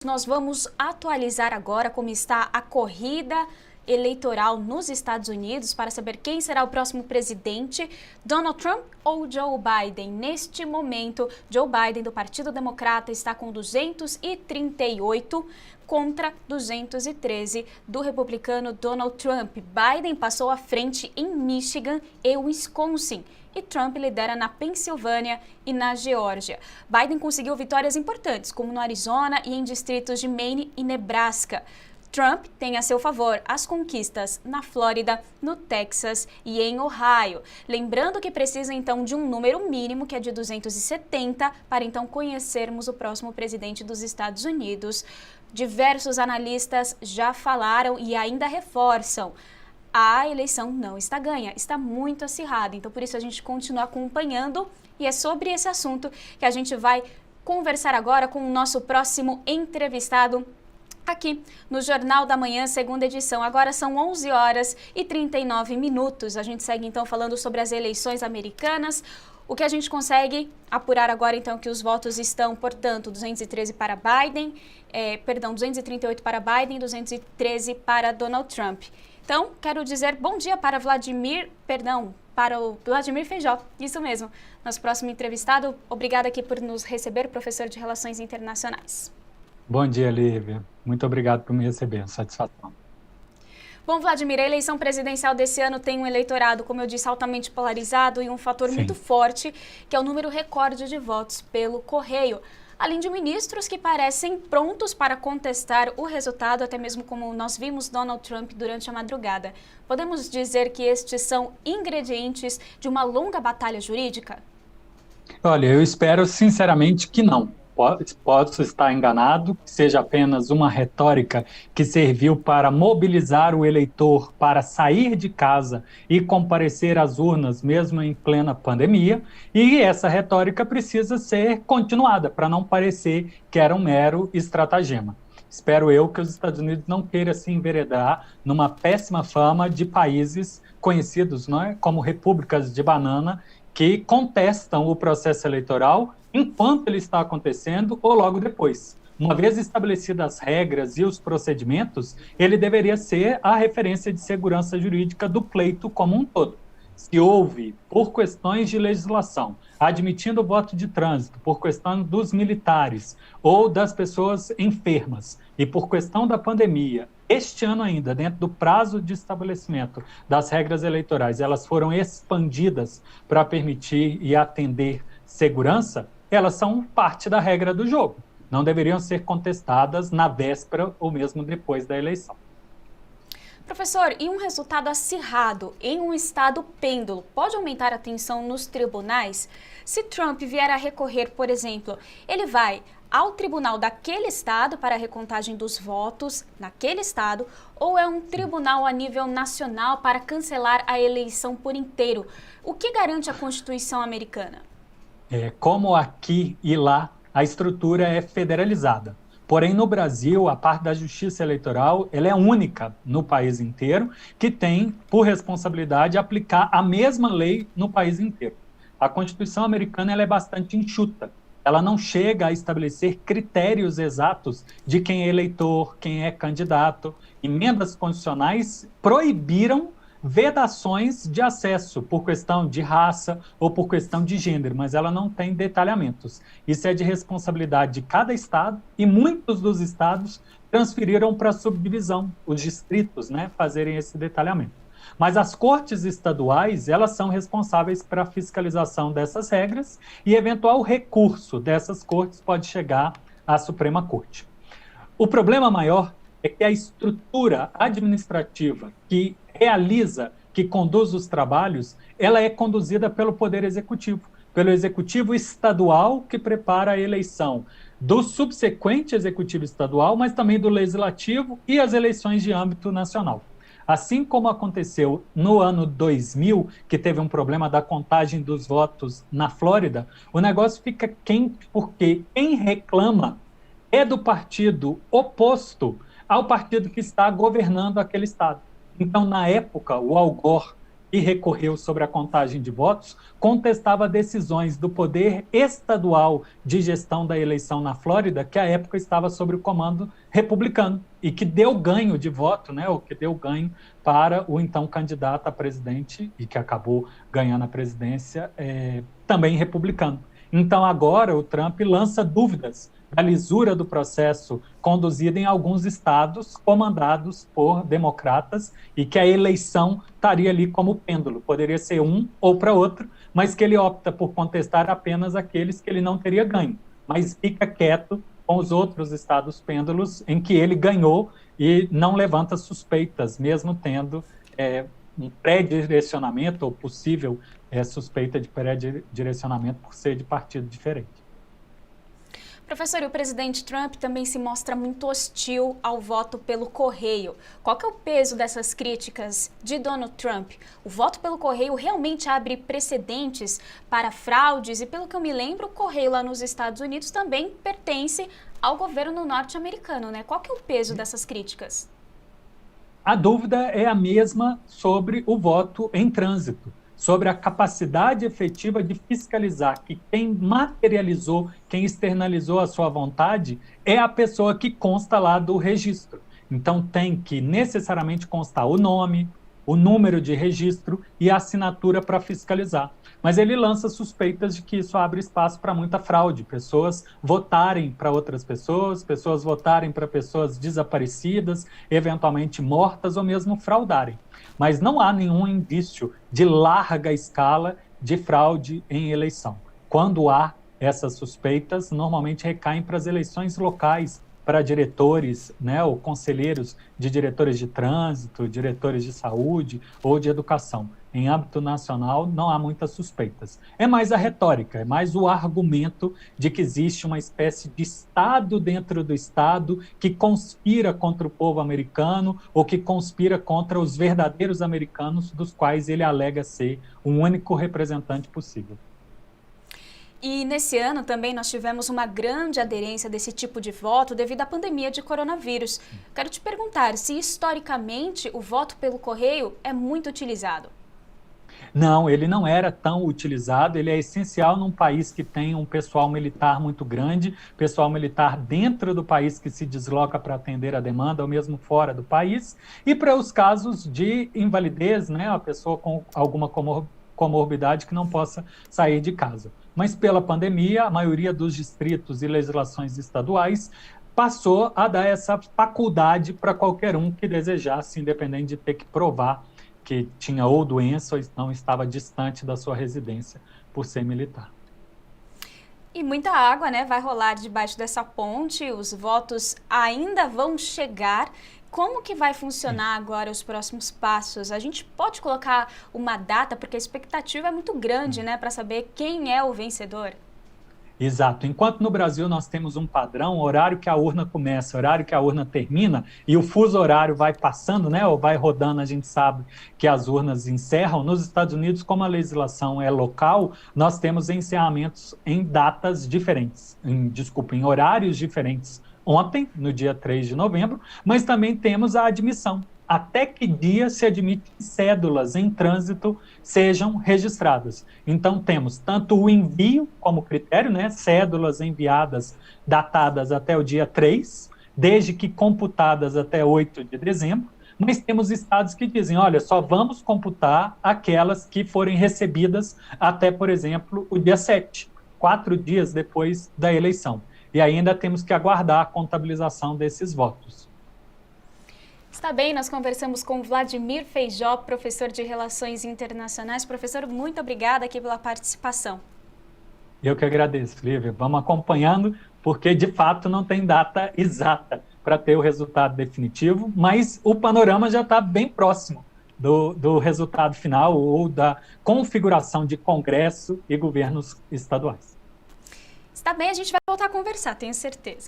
Nós vamos atualizar agora como está a corrida eleitoral nos Estados Unidos para saber quem será o próximo presidente, Donald Trump ou Joe Biden. Neste momento, Joe Biden, do Partido Democrata, está com 238 contra 213 do republicano Donald Trump. Biden passou à frente em Michigan e Wisconsin. E Trump lidera na Pensilvânia e na Geórgia. Biden conseguiu vitórias importantes, como no Arizona e em distritos de Maine e Nebraska. Trump tem a seu favor as conquistas na Flórida, no Texas e em Ohio. Lembrando que precisa então de um número mínimo, que é de 270, para então conhecermos o próximo presidente dos Estados Unidos. Diversos analistas já falaram e ainda reforçam: a eleição não está ganha, está muito acirrada. Então, por isso, a gente continua acompanhando e é sobre esse assunto que a gente vai conversar agora com o nosso próximo entrevistado aqui no Jornal da Manhã, segunda edição. Agora são 11 horas e 39 minutos. A gente segue, então, falando sobre as eleições americanas. O que a gente consegue apurar agora, então, que os votos estão, portanto, 213 para Biden, 238 para Biden, 213 para Donald Trump. Então, quero dizer bom dia para para o Vladimir Feijó, isso mesmo, nosso próximo entrevistado. Obrigada aqui por nos receber, professor de Relações Internacionais. Bom dia, Lívia. Muito obrigado por me receber, satisfação. Bom, Vladimir, a eleição presidencial desse ano tem um eleitorado, como eu disse, altamente polarizado e um fator muito forte, que é o número recorde de votos pelo correio. Além de ministros que parecem prontos para contestar o resultado, até mesmo como nós vimos Donald Trump durante a madrugada. Podemos dizer que estes são ingredientes de uma longa batalha jurídica? Olha, eu espero sinceramente que não. Posso estar enganado, que seja apenas uma retórica que serviu para mobilizar o eleitor para sair de casa e comparecer às urnas mesmo em plena pandemia, e essa retórica precisa ser continuada para não parecer que era um mero estratagema. Espero eu que os Estados Unidos não queiram se enveredar numa péssima fama de países conhecidos, não é, como repúblicas de banana, que contestam o processo eleitoral enquanto ele está acontecendo ou logo depois. Uma vez estabelecidas as regras e os procedimentos, ele deveria ser a referência de segurança jurídica do pleito como um todo. Se houve, por questões de legislação, admitindo o voto de trânsito, por questão dos militares ou das pessoas enfermas e por questão da pandemia, este ano ainda, dentro do prazo de estabelecimento das regras eleitorais, elas foram expandidas para permitir e atender segurança, elas são parte da regra do jogo. Não deveriam ser contestadas na véspera ou mesmo depois da eleição. Professor, e um resultado acirrado em um estado pêndulo pode aumentar a tensão nos tribunais? Se Trump vier a recorrer, por exemplo, ele vai ao tribunal daquele estado para a recontagem dos votos naquele estado, ou é um tribunal a nível nacional para cancelar a eleição por inteiro? O que garante a Constituição americana? Como aqui e lá, a estrutura é federalizada. Porém, no Brasil, a parte da Justiça Eleitoral ela é única no país inteiro, que tem por responsabilidade aplicar a mesma lei no país inteiro. A Constituição americana ela é bastante enxuta. Ela não chega a estabelecer critérios exatos de quem é eleitor, quem é candidato. Emendas constitucionais proibiram vedações de acesso por questão de raça ou por questão de gênero, mas ela não tem detalhamentos. Isso é de responsabilidade de cada estado e muitos dos estados transferiram para a subdivisão, os distritos, fazerem esse detalhamento. Mas as cortes estaduais, elas são responsáveis para a fiscalização dessas regras e eventual recurso dessas cortes pode chegar à Suprema Corte. O problema maior é que a estrutura administrativa que realiza, que conduz os trabalhos, ela é conduzida pelo Poder Executivo, pelo Executivo Estadual, que prepara a eleição do subsequente Executivo Estadual, mas também do Legislativo e as eleições de âmbito nacional. Assim como aconteceu no ano 2000, que teve um problema da contagem dos votos na Flórida, o negócio fica quente porque quem reclama é do partido oposto ao partido que está governando aquele estado. Então, na época, o Al Gore e recorreu sobre a contagem de votos, contestava decisões do poder estadual de gestão da eleição na Flórida, que à época estava sob o comando republicano, e que deu ganho de voto, né, ou que deu ganho para o então candidato a presidente, e que acabou ganhando a presidência, também republicano. Então agora o Trump lança dúvidas da lisura do processo conduzido em alguns estados comandados por democratas e que a eleição estaria ali como pêndulo, poderia ser um ou para outro, mas que ele opta por contestar apenas aqueles que ele não teria ganho, mas fica quieto com os outros estados pêndulos em que ele ganhou e não levanta suspeitas, mesmo tendo um pré-direcionamento ou possível suspeita de pré-direcionamento por ser de partido diferente. Professor, e o presidente Trump também se mostra muito hostil ao voto pelo correio. Qual que é o peso dessas críticas de Donald Trump? O voto pelo correio realmente abre precedentes para fraudes? E pelo que eu me lembro, o correio lá nos Estados Unidos também pertence ao governo norte-americano, né? Qual que é o peso dessas críticas? A dúvida é a mesma sobre o voto em trânsito, sobre a capacidade efetiva de fiscalizar que quem materializou, quem externalizou a sua vontade é a pessoa que consta lá do registro. Então tem que necessariamente constar o nome, o número de registro e a assinatura para fiscalizar. Mas ele lança suspeitas de que isso abre espaço para muita fraude, pessoas votarem para outras pessoas votarem para pessoas desaparecidas, eventualmente mortas ou mesmo fraudarem. Mas não há nenhum indício de larga escala de fraude em eleição. Quando há essas suspeitas, normalmente recaem para as eleições locais, para diretores, né, ou conselheiros de diretores de trânsito, diretores de saúde ou de educação. Em âmbito nacional, não há muitas suspeitas. É mais a retórica, é mais o argumento de que existe uma espécie de Estado dentro do Estado que conspira contra o povo americano ou que conspira contra os verdadeiros americanos, dos quais ele alega ser o único representante possível. E nesse ano também nós tivemos uma grande aderência desse tipo de voto devido à pandemia de coronavírus. Quero te perguntar se historicamente o voto pelo correio é muito utilizado. Não, ele não era tão utilizado, ele é essencial num país que tem um pessoal militar muito grande, pessoal militar dentro do país que se desloca para atender a demanda, ou mesmo fora do país, e para os casos de invalidez, né, a pessoa com alguma comorbidade que não possa sair de casa. Mas pela pandemia, a maioria dos distritos e legislações estaduais passou a dar essa faculdade para qualquer um que desejasse, independente de ter que provar que tinha ou doença ou não estava distante da sua residência por ser militar. E muita água, né, vai rolar debaixo dessa ponte, os votos ainda vão chegar. Como que vai funcionar agora os próximos passos? A gente pode colocar uma data, porque a expectativa é muito grande, né, para saber quem é o vencedor? Exato. Enquanto no Brasil nós temos um padrão, horário que a urna começa, horário que a urna termina, e o fuso horário vai passando, né, ou vai rodando, a gente sabe que as urnas encerram. Nos Estados Unidos, como a legislação é local, nós temos encerramentos em datas diferentes, em horários diferentes. Ontem, no dia 3 de novembro, mas também temos a admissão. Até que dia se admite que cédulas em trânsito sejam registradas. Então, temos tanto o envio como critério, né? Cédulas enviadas datadas até o dia 3, desde que computadas até 8 de dezembro, mas temos estados que dizem, olha, só vamos computar aquelas que forem recebidas até, por exemplo, o dia 7, 4 dias depois da eleição. E ainda temos que aguardar a contabilização desses votos. Está bem, nós conversamos com Vladimir Feijó, professor de Relações Internacionais. Professor, muito obrigada aqui pela participação. Eu que agradeço, Lívia. Vamos acompanhando, porque de fato não tem data exata para ter o resultado definitivo, mas o panorama já está bem próximo do resultado final ou da configuração de Congresso e governos estaduais. Está bem, a gente vai voltar a conversar, tenho certeza.